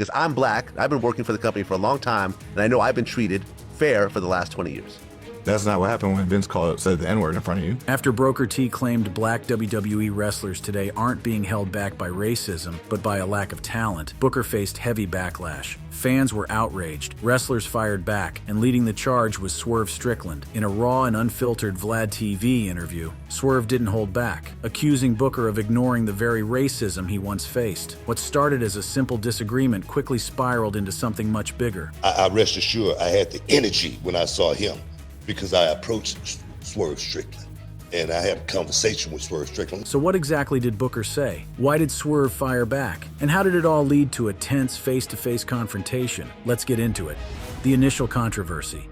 Because I'm black, I've been working for the company for a long time, and I know I've been treated fair for the last 20 years. That's not what happened when Vince said the N-word in front of you. After Booker T claimed black WWE wrestlers today aren't being held back by racism, but by a lack of talent, Booker faced heavy backlash. Fans were outraged, wrestlers fired back, and leading the charge was Swerve Strickland. In a raw and unfiltered Vlad TV interview, Swerve didn't hold back, accusing Booker of ignoring the very racism he once faced. What started as a simple disagreement quickly spiraled into something much bigger. I rest assured I had the energy when I saw him, because I approached Swerve Strickland and I had a conversation with Swerve Strickland. So what exactly did Booker say? Why did Swerve fire back? And how did it all lead to a tense face-to-face confrontation? Let's get into it. The initial controversy.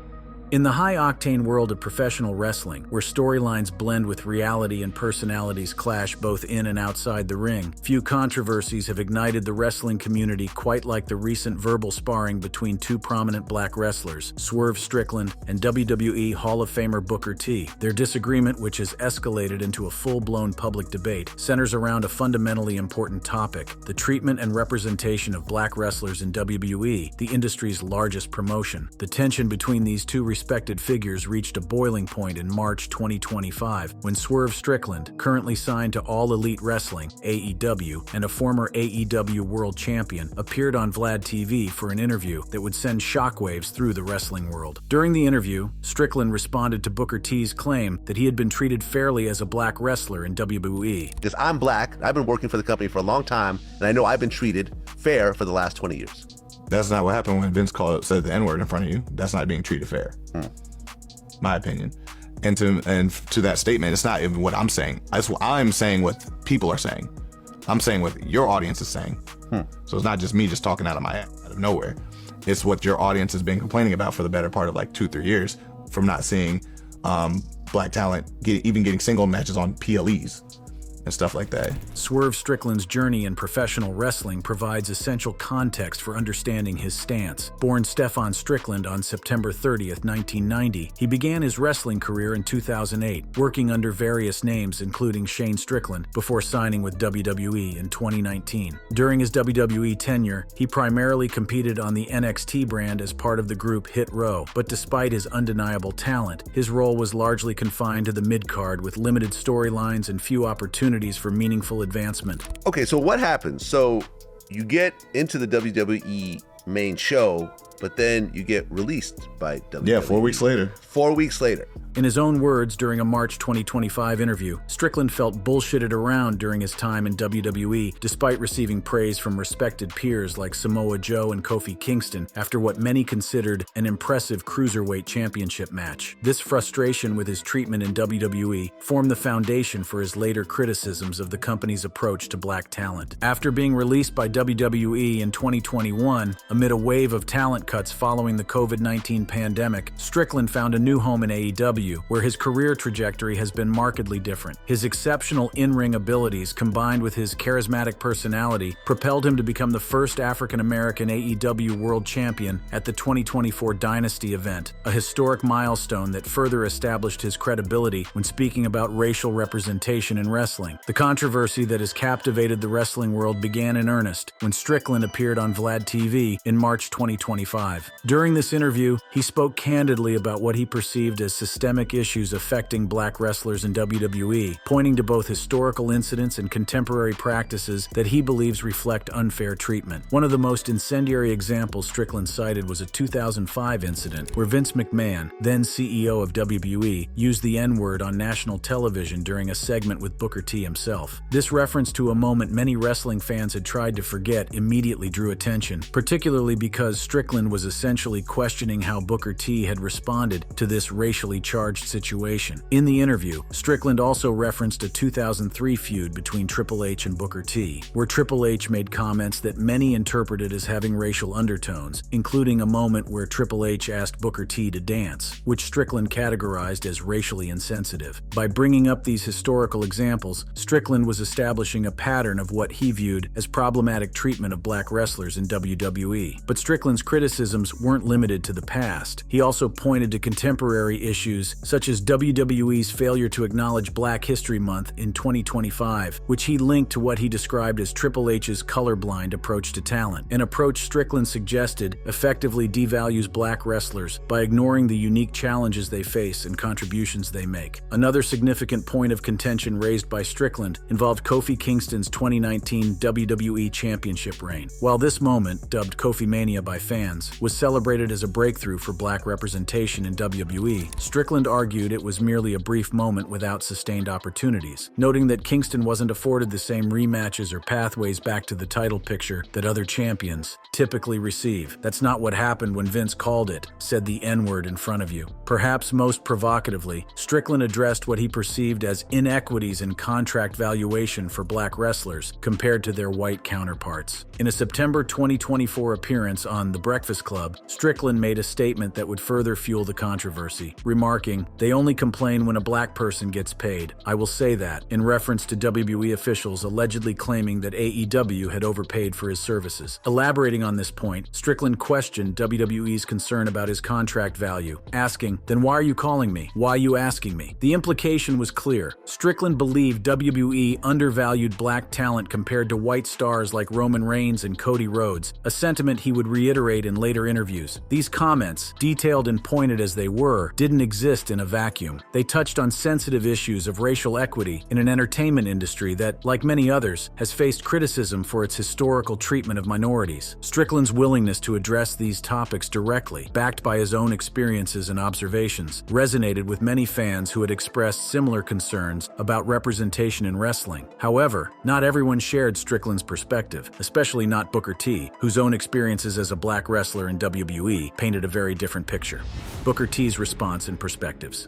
In the high-octane world of professional wrestling, where storylines blend with reality and personalities clash both in and outside the ring, few controversies have ignited the wrestling community quite like the recent verbal sparring between two prominent black wrestlers, Swerve Strickland and WWE Hall of Famer Booker T. Their disagreement, which has escalated into a full-blown public debate, centers around a fundamentally important topic: the treatment and representation of black wrestlers in WWE, the industry's largest promotion. The tension between these two respected figures reached a boiling point in March 2025 when Swerve Strickland, currently signed to All Elite Wrestling (AEW) and a former AEW World Champion, appeared on Vlad TV for an interview that would send shockwaves through the wrestling world. During the interview, Strickland responded to Booker T's claim that he had been treated fairly as a black wrestler in WWE. Because I'm black, I've been working for the company for a long time, and I know I've been treated fair for the last 20 years. That's not what happened when Vince said the N-word in front of you. That's not being treated fair. My opinion. And to that statement, it's not even what I'm saying. I'm saying what people are saying. I'm saying what your audience is saying. So it's not just me just talking out of nowhere. It's what your audience has been complaining about for the better part of like 2-3 years from not seeing black talent even getting single matches on PLEs and stuff like that. Swerve Strickland's journey in professional wrestling provides essential context for understanding his stance. Born Stefan Strickland on September 30th, 1990, he began his wrestling career in 2008, working under various names including Shane Strickland, before signing with WWE in 2019. During his WWE tenure, he primarily competed on the NXT brand as part of the group Hit Row, but despite his undeniable talent, his role was largely confined to the mid-card with limited storylines and few opportunities for meaningful advancement. Okay, so what happens? So you get into the WWE main show, but then you get released by WWE. Yeah, 4 weeks later. 4 weeks later. In his own words during a March 2025 interview, Strickland felt bullshitted around during his time in WWE, despite receiving praise from respected peers like Samoa Joe and Kofi Kingston after what many considered an impressive cruiserweight championship match. This frustration with his treatment in WWE formed the foundation for his later criticisms of the company's approach to black talent. After being released by WWE in 2021, amid a wave of talent cuts following the COVID-19 pandemic, Strickland found a new home in AEW, where his career trajectory has been markedly different. His exceptional in-ring abilities, combined with his charismatic personality, propelled him to become the first African-American AEW World Champion at the 2024 Dynasty event, a historic milestone that further established his credibility when speaking about racial representation in wrestling. The controversy that has captivated the wrestling world began in earnest when Strickland appeared on Vlad TV in March 2025. During this interview, he spoke candidly about what he perceived as systemic issues affecting black wrestlers in WWE, pointing to both historical incidents and contemporary practices that he believes reflect unfair treatment. One of the most incendiary examples Strickland cited was a 2005 incident where Vince McMahon, then CEO of WWE, used the N-word on national television during a segment with Booker T himself. This reference to a moment many wrestling fans had tried to forget immediately drew attention, particularly because Strickland was essentially questioning how Booker T had responded to this racially charged situation. In the interview, Strickland also referenced a 2003 feud between Triple H and Booker T, where Triple H made comments that many interpreted as having racial undertones, including a moment where Triple H asked Booker T to dance, which Strickland categorized as racially insensitive. By bringing up these historical examples, Strickland was establishing a pattern of what he viewed as problematic treatment of black wrestlers in WWE. But Strickland's criticism criticisms weren't limited to the past. He also pointed to contemporary issues such as WWE's failure to acknowledge Black History Month in 2025, which he linked to what he described as Triple H's colorblind approach to talent, an approach Strickland suggested effectively devalues Black wrestlers by ignoring the unique challenges they face and contributions they make. Another significant point of contention raised by Strickland involved Kofi Kingston's 2019 WWE Championship reign. While this moment, dubbed Kofi Mania by fans, was celebrated as a breakthrough for Black representation in WWE, Strickland argued it was merely a brief moment without sustained opportunities, noting that Kingston wasn't afforded the same rematches or pathways back to the title picture that other champions typically receive. That's not what happened when Vince called it, said the N-word in front of you. Perhaps most provocatively, Strickland addressed what he perceived as inequities in contract valuation for Black wrestlers compared to their white counterparts. In a September 2024 appearance on The Breakfast Club, Strickland made a statement that would further fuel the controversy, remarking, "They only complain when a Black person gets paid. I will say that," in reference to WWE officials allegedly claiming that AEW had overpaid for his services. Elaborating on this point, Strickland questioned WWE's concern about his contract value, asking, "Then why are you calling me? Why are you asking me?" The implication was clear. Strickland believed WWE undervalued Black talent compared to white stars like Roman Reigns and Cody Rhodes, a sentiment he would reiterate in later interviews. These comments, detailed and pointed as they were, didn't exist in a vacuum. They touched on sensitive issues of racial equity in an entertainment industry that, like many others, has faced criticism for its historical treatment of minorities. Strickland's willingness to address these topics directly, backed by his own experiences and observations, resonated with many fans who had expressed similar concerns about representation in wrestling. However, not everyone shared Strickland's perspective, especially not Booker T, whose own experiences as a Black wrestler in WWE painted a very different picture. Booker T's response and perspectives.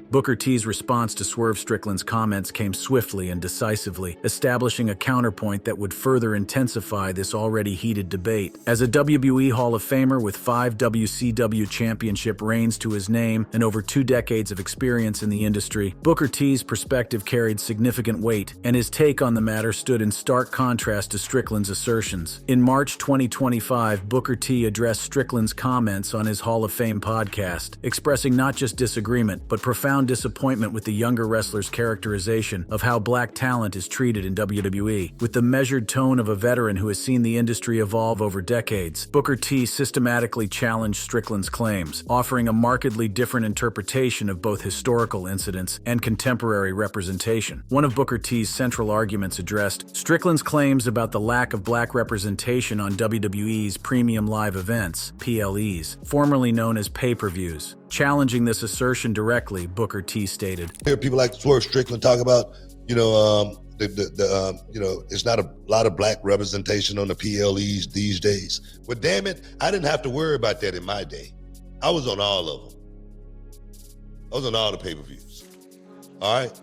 Booker T's response to Swerve Strickland's comments came swiftly and decisively, establishing a counterpoint that would further intensify this already heated debate. As a WWE Hall of Famer with 5 WCW championship reigns to his name and over 2 decades of experience in the industry, Booker T's perspective carried significant weight, and his take on the matter stood in stark contrast to Strickland's assertions. In March 2025, Booker T addressed Strickland's comments on his Hall of Fame podcast, expressing not just disagreement, but profound disappointment with the younger wrestler's characterization of how Black talent is treated in WWE. With the measured tone of a veteran who has seen the industry evolve over decades, Booker T systematically challenged Strickland's claims, offering a markedly different interpretation of both historical incidents and contemporary representation. One of Booker T's central arguments addressed Strickland's claims about the lack of Black representation on WWE's premium live events, PLEs, formerly known as pay-per-views. Challenging this assertion directly, Booker T stated, I hear people like Swerve Strickland talk about, it's not a lot of Black representation on the PLEs these days. Well, damn it, I didn't have to worry about that in my day. I was on all of them. I was on all the pay-per-views. All right?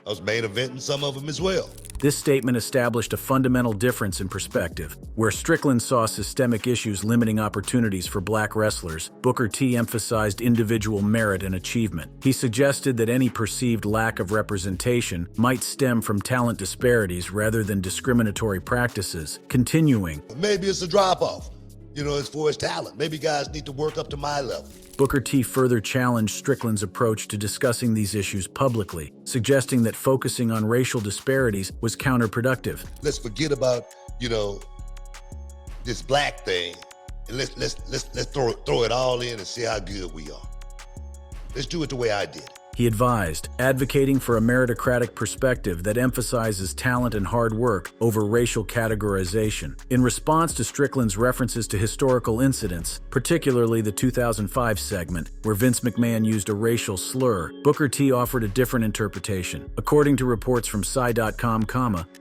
I was main eventing some of them as well. This statement established a fundamental difference in perspective. Where Strickland saw systemic issues limiting opportunities for Black wrestlers, Booker T emphasized individual merit and achievement. He suggested that any perceived lack of representation might stem from talent disparities rather than discriminatory practices, continuing, "Maybe it's a drop-off. As for his talent. Maybe guys need to work up to my level." Booker T further challenged Strickland's approach to discussing these issues publicly, suggesting that focusing on racial disparities was counterproductive. Let's forget about, this Black thing, and let's throw it all in and see how good we are. Let's do it the way I did it. He advised, advocating for a meritocratic perspective that emphasizes talent and hard work over racial categorization. In response to Strickland's references to historical incidents, particularly the 2005 segment, where Vince McMahon used a racial slur, Booker T offered a different interpretation. According to reports from Psy.com,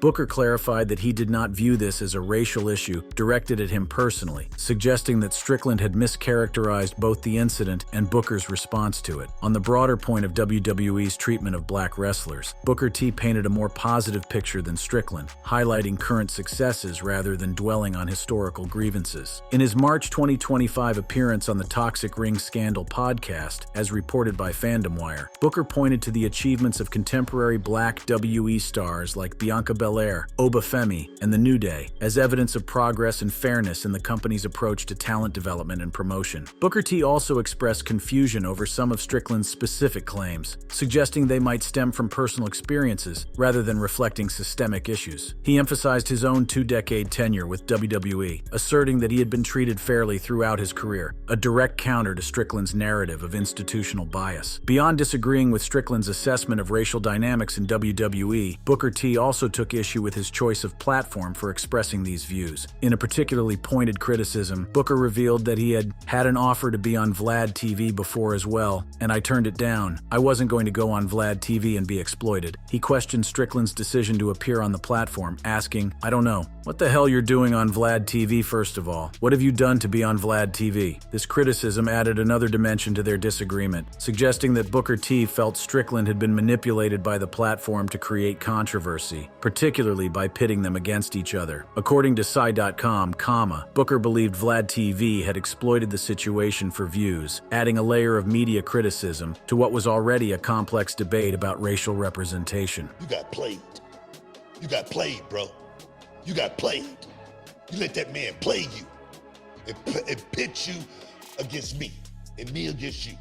Booker clarified that he did not view this as a racial issue directed at him personally, suggesting that Strickland had mischaracterized both the incident and Booker's response to it. On the broader point of WWE's treatment of black wrestlers, Booker T painted a more positive picture than Strickland, highlighting current successes rather than dwelling on historical grievances. In his March 2025 appearance on the Toxic Ring Scandal podcast, as reported by Fandom Wire, Booker pointed to the achievements of contemporary black WE stars like Bianca Belair, Obafemi, and The New Day as evidence of progress and fairness in the company's approach to talent development and promotion. Booker T also expressed confusion over some of Strickland's specific claims, suggesting they might stem from personal experiences rather than reflecting systemic issues. He emphasized his own two-decade tenure with WWE, asserting that he had been treated fairly throughout his career, a direct counter to Strickland's narrative of institutional bias. Beyond disagreeing with Strickland's assessment of racial dynamics in WWE, Booker T also took issue with his choice of platform for expressing these views. In a particularly pointed criticism, Booker revealed that he had an offer to be on Vlad TV before as well, and I turned it down. I wasn't going to go on Vlad TV and be exploited. He questioned Strickland's decision to appear on the platform, asking, "I don't know. What the hell you're doing on Vlad TV, first of all? What have you done to be on Vlad TV?" This criticism added another dimension to their disagreement, suggesting that Booker T felt Strickland had been manipulated by the platform to create controversy, particularly by pitting them against each other. According to Psy.com, Booker believed Vlad TV had exploited the situation for views, adding a layer of media criticism to what was already a complex debate about racial representation. You got played. You got played, bro. You got played. You let that man play you and pit you against me and me against you.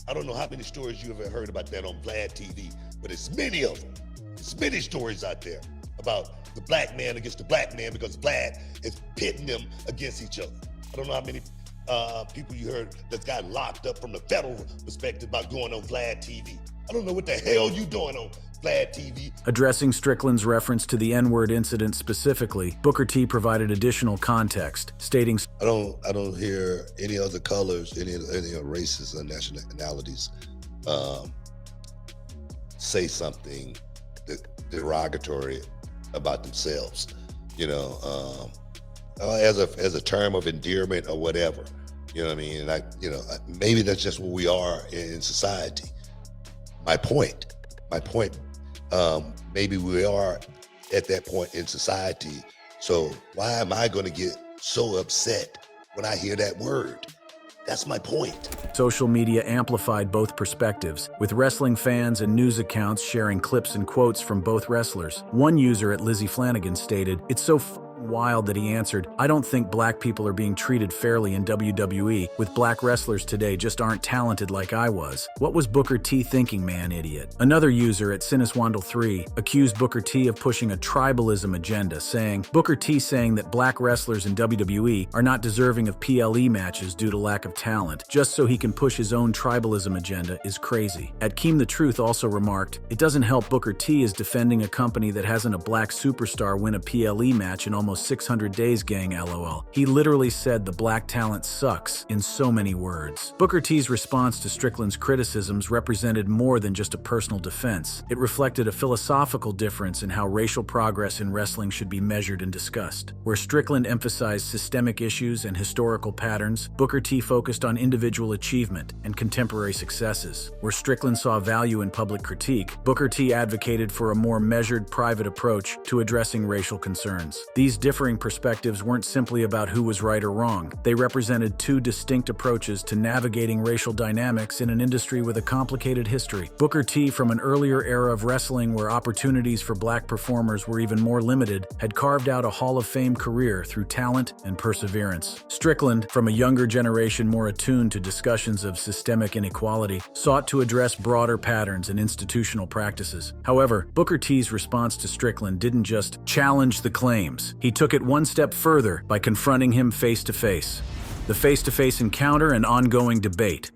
I don't know how many stories you ever heard about that on Vlad TV, but it's many of them. There's many stories out there about the black man against the black man because Vlad is pitting them against each other. I don't know how many people you heard that got locked up from the federal perspective about going on Vlad TV. I don't know what the hell you doing on Vlad TV. Addressing Strickland's reference to the N-word incident specifically, Booker T provided additional context, stating, I don't hear any other colors, any races or nationalities say something derogatory about themselves, as a term of endearment or whatever. You know what I mean? And maybe that's just what we are in society. My point, maybe we are at that point in society. So why am I going to get so upset when I hear that word? That's my point. Social media amplified both perspectives, with wrestling fans and news accounts sharing clips and quotes from both wrestlers. One user at Lizzie Flanagan stated, "It's so wild that he answered, I don't think black people are being treated fairly in WWE, with black wrestlers today just aren't talented like I was. What was Booker T thinking, man, idiot?" Another user at Siniswandle3 accused Booker T of pushing a tribalism agenda, saying, "Booker T saying that black wrestlers in WWE are not deserving of PLE matches due to lack of talent, just so he can push his own tribalism agenda is crazy." At Keem the Truth also remarked, "It doesn't help Booker T is defending a company that hasn't a black superstar win a PLE match in almost 600 days, gang, lol. He literally said the black talent sucks in so many words." Booker T's response to Strickland's criticisms represented more than just a personal defense. It reflected a philosophical difference in how racial progress in wrestling should be measured and discussed. Where Strickland emphasized systemic issues and historical patterns, Booker T focused on individual achievement and contemporary successes. Where Strickland saw value in public critique, Booker T advocated for a more measured, private approach to addressing racial concerns. These differing perspectives weren't simply about who was right or wrong. They represented two distinct approaches to navigating racial dynamics in an industry with a complicated history. Booker T, from an earlier era of wrestling where opportunities for black performers were even more limited, had carved out a Hall of Fame career through talent and perseverance. Strickland, from a younger generation more attuned to discussions of systemic inequality, sought to address broader patterns and institutional practices. However, Booker T's response to Strickland didn't just challenge the claims. He took it one step further by confronting him face-to-face. The face-to-face encounter and ongoing debate.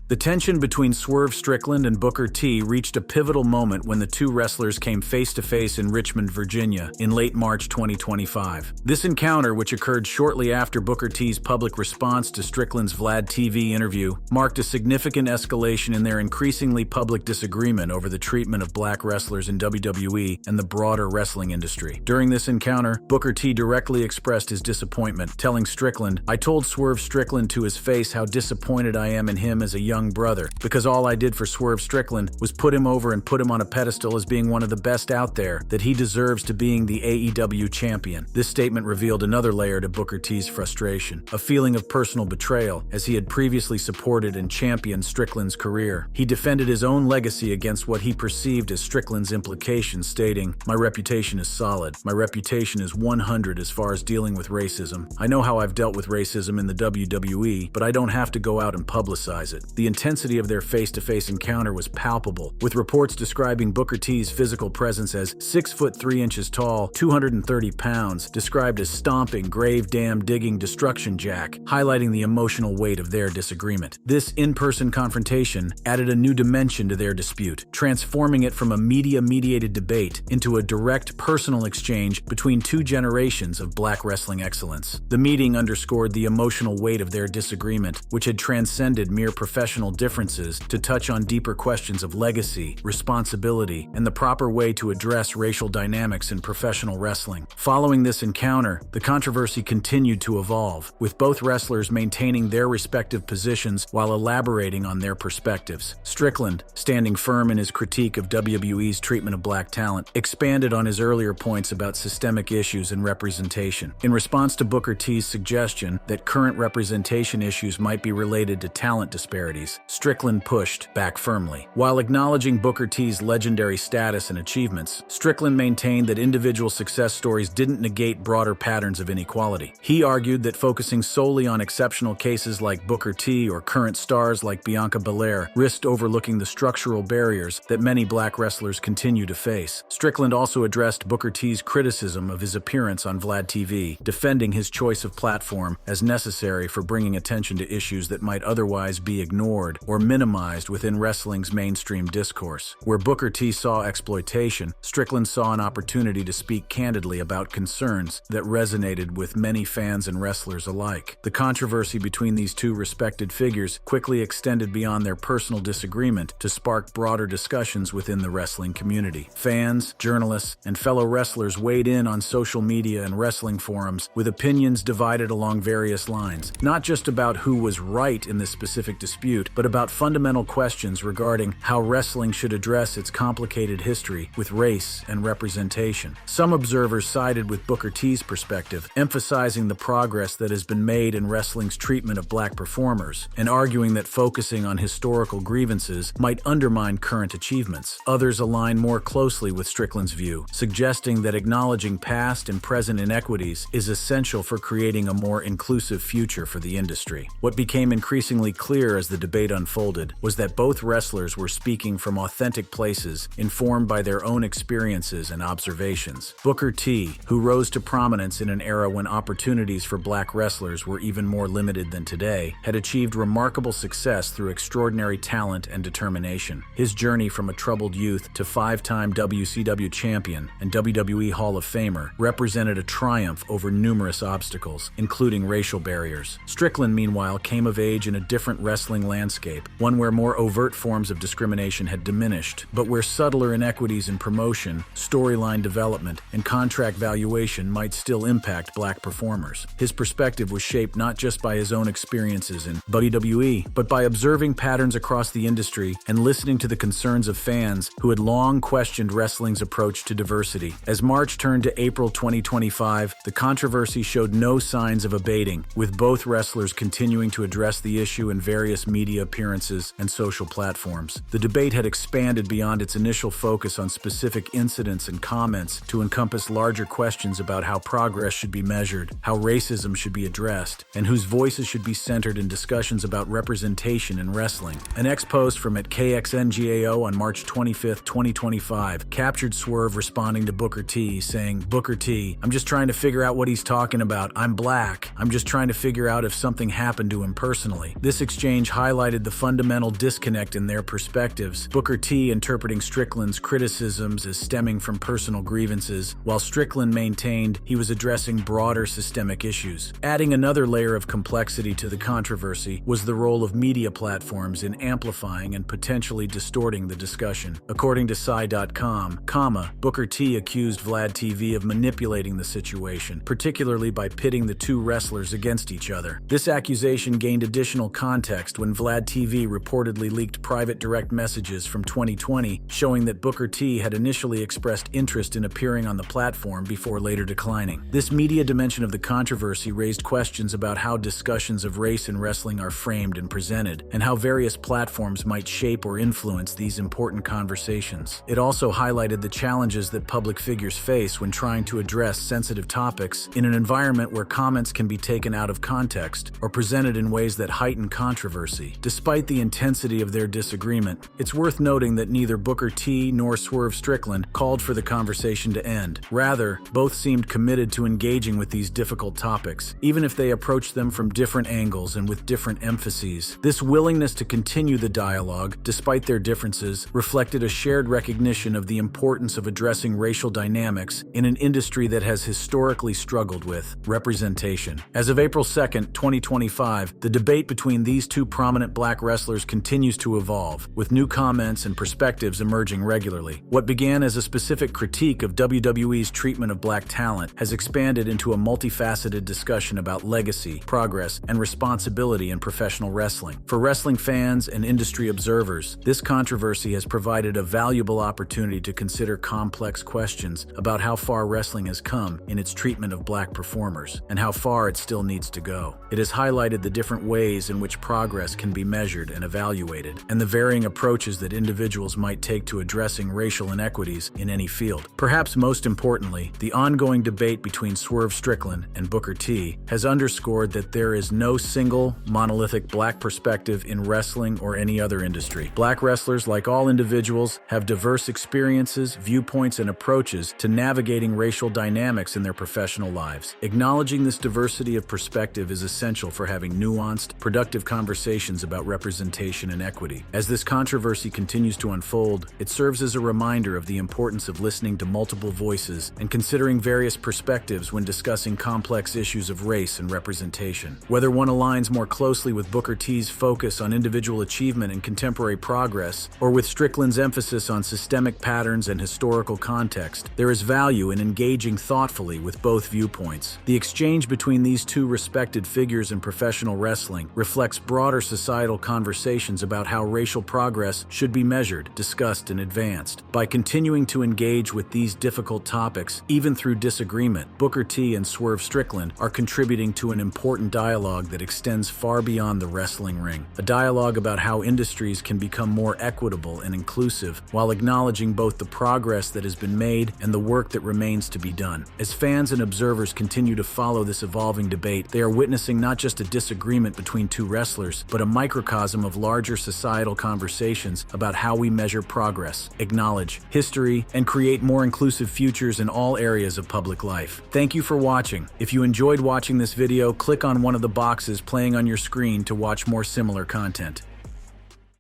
The tension between Swerve Strickland and Booker T reached a pivotal moment when the two wrestlers came face-to-face in Richmond, Virginia, in late March 2025. This encounter, which occurred shortly after Booker T's public response to Strickland's Vlad TV interview, marked a significant escalation in their increasingly public disagreement over the treatment of black wrestlers in WWE and the broader wrestling industry. During this encounter, Booker T directly expressed his disappointment, telling Strickland, "I told Swerve Strickland to his face how disappointed I am in him as a young young brother, because all I did for Swerve Strickland was put him over and put him on a pedestal as being one of the best out there, that he deserves to being the AEW champion. This statement revealed another layer to Booker T's frustration, a feeling of personal betrayal, as he had previously supported and championed Strickland's career. He defended his own legacy against what he perceived as Strickland's implications, stating, "My reputation is solid. My reputation is 100 as far as dealing with racism. I know how I've dealt with racism in the WWE, but I don't have to go out and publicize it." The intensity of their face-to-face encounter was palpable, with reports describing Booker T's physical presence as 6 foot 3 inches tall, 230 pounds, described as stomping, grave dam digging destruction jack, highlighting the emotional weight of their disagreement. This in-person confrontation added a new dimension to their dispute, transforming it from a media-mediated debate into a direct personal exchange between two generations of black wrestling excellence. The meeting underscored the emotional weight of their disagreement, which had transcended mere professional differences to touch on deeper questions of legacy, responsibility, and the proper way to address racial dynamics in professional wrestling. Following this encounter, the controversy continued to evolve, with both wrestlers maintaining their respective positions while elaborating on their perspectives. Strickland, standing firm in his critique of WWE's treatment of black talent, expanded on his earlier points about systemic issues and representation. In response to Booker T's suggestion that current representation issues might be related to talent disparities, Strickland pushed back firmly. While acknowledging Booker T's legendary status and achievements, Strickland maintained that individual success stories didn't negate broader patterns of inequality. He argued that focusing solely on exceptional cases like Booker T or current stars like Bianca Belair risked overlooking the structural barriers that many black wrestlers continue to face. Strickland also addressed Booker T's criticism of his appearance on Vlad TV, defending his choice of platform as necessary for bringing attention to issues that might otherwise be ignored or minimized within wrestling's mainstream discourse. Where Booker T saw exploitation, Strickland saw an opportunity to speak candidly about concerns that resonated with many fans and wrestlers alike. The controversy between these two respected figures quickly extended beyond their personal disagreement to spark broader discussions within the wrestling community. Fans, journalists, and fellow wrestlers weighed in on social media and wrestling forums, with opinions divided along various lines, not just about who was right in this specific dispute, but about fundamental questions regarding how wrestling should address its complicated history with race and representation. Some observers sided with Booker T's perspective, emphasizing the progress that has been made in wrestling's treatment of black performers, and arguing that focusing on historical grievances might undermine current achievements. Others aligned more closely with Strickland's view, suggesting that acknowledging past and present inequities is essential for creating a more inclusive future for the industry. What became increasingly clear as the debate unfolded was that both wrestlers were speaking from authentic places, informed by their own experiences and observations. Booker T, who rose to prominence in an era when opportunities for black wrestlers were even more limited than today, had achieved remarkable success through extraordinary talent and determination. His journey from a troubled youth to five-time WCW champion and WWE Hall of Famer represented a triumph over numerous obstacles, including racial barriers. Strickland, meanwhile, came of age in a different wrestling landscape, one where more overt forms of discrimination had diminished, but where subtler inequities in promotion, storyline development, and contract valuation might still impact black performers. His perspective was shaped not just by his own experiences in WWE, but by observing patterns across the industry and listening to the concerns of fans who had long questioned wrestling's approach to diversity. As March turned to April 2025, the controversy showed no signs of abating, with both wrestlers continuing to address the issue in various media appearances and social platforms. The debate had expanded beyond its initial focus on specific incidents and comments to encompass larger questions about how progress should be measured, how racism should be addressed, and whose voices should be centered in discussions about representation in wrestling. An ex-post from @KXNGAO on March 25, 2025, captured Swerve responding to Booker T, saying, "Booker T, I'm just trying to figure out what he's talking about. I'm black. I'm just trying to figure out if something happened to him personally." This exchange highlighted the fundamental disconnect in their perspectives, Booker T interpreting Strickland's criticisms as stemming from personal grievances, while Strickland maintained he was addressing broader systemic issues. Adding another layer of complexity to the controversy was the role of media platforms in amplifying and potentially distorting the discussion. According to Psy.com, Booker T accused Vlad TV of manipulating the situation, particularly by pitting the two wrestlers against each other. This accusation gained additional context when Vlad Vlad TV reportedly leaked private direct messages from 2020 showing that Booker T had initially expressed interest in appearing on the platform before later declining. This media dimension of the controversy raised questions about how discussions of race in wrestling are framed and presented, and how various platforms might shape or influence these important conversations. It also highlighted the challenges that public figures face when trying to address sensitive topics in an environment where comments can be taken out of context or presented in ways that heighten controversy. Despite the intensity of their disagreement, it's worth noting that neither Booker T nor Swerve Strickland called for the conversation to end. Rather, both seemed committed to engaging with these difficult topics, even if they approached them from different angles and with different emphases. This willingness to continue the dialogue, despite their differences, reflected a shared recognition of the importance of addressing racial dynamics in an industry that has historically struggled with representation. As of April 2nd, 2025, the debate between these two prominent black wrestlers continues to evolve, with new comments and perspectives emerging regularly. What began as a specific critique of WWE's treatment of black talent has expanded into a multifaceted discussion about legacy, progress, and responsibility in professional wrestling. For wrestling fans and industry observers, this controversy has provided a valuable opportunity to consider complex questions about how far wrestling has come in its treatment of black performers, and how far it still needs to go. It has highlighted the different ways in which progress can be measured and evaluated, and the varying approaches that individuals might take to addressing racial inequities in any field. Perhaps most importantly, the ongoing debate between Swerve Strickland and Booker T has underscored that there is no single, monolithic black perspective in wrestling or any other industry. Black wrestlers, like all individuals, have diverse experiences, viewpoints, and approaches to navigating racial dynamics in their professional lives. Acknowledging this diversity of perspective is essential for having nuanced, productive conversations about representation and equity. As this controversy continues to unfold, it serves as a reminder of the importance of listening to multiple voices and considering various perspectives when discussing complex issues of race and representation. Whether one aligns more closely with Booker T's focus on individual achievement and contemporary progress, or with Strickland's emphasis on systemic patterns and historical context, there is value in engaging thoughtfully with both viewpoints. The exchange between these two respected figures in professional wrestling reflects broader societal conversations about how racial progress should be measured, discussed, and advanced. By continuing to engage with these difficult topics, even through disagreement, Booker T and Swerve Strickland are contributing to an important dialogue that extends far beyond the wrestling ring. A dialogue about how industries can become more equitable and inclusive while acknowledging both the progress that has been made and the work that remains to be done. As fans and observers continue to follow this evolving debate, they are witnessing not just a disagreement between two wrestlers, but a microcosm of larger societal conversations about how we measure progress, acknowledge history, and create more inclusive futures in all areas of public life. Thank you for watching. If you enjoyed watching this video, click on one of the boxes playing on your screen to watch more similar content.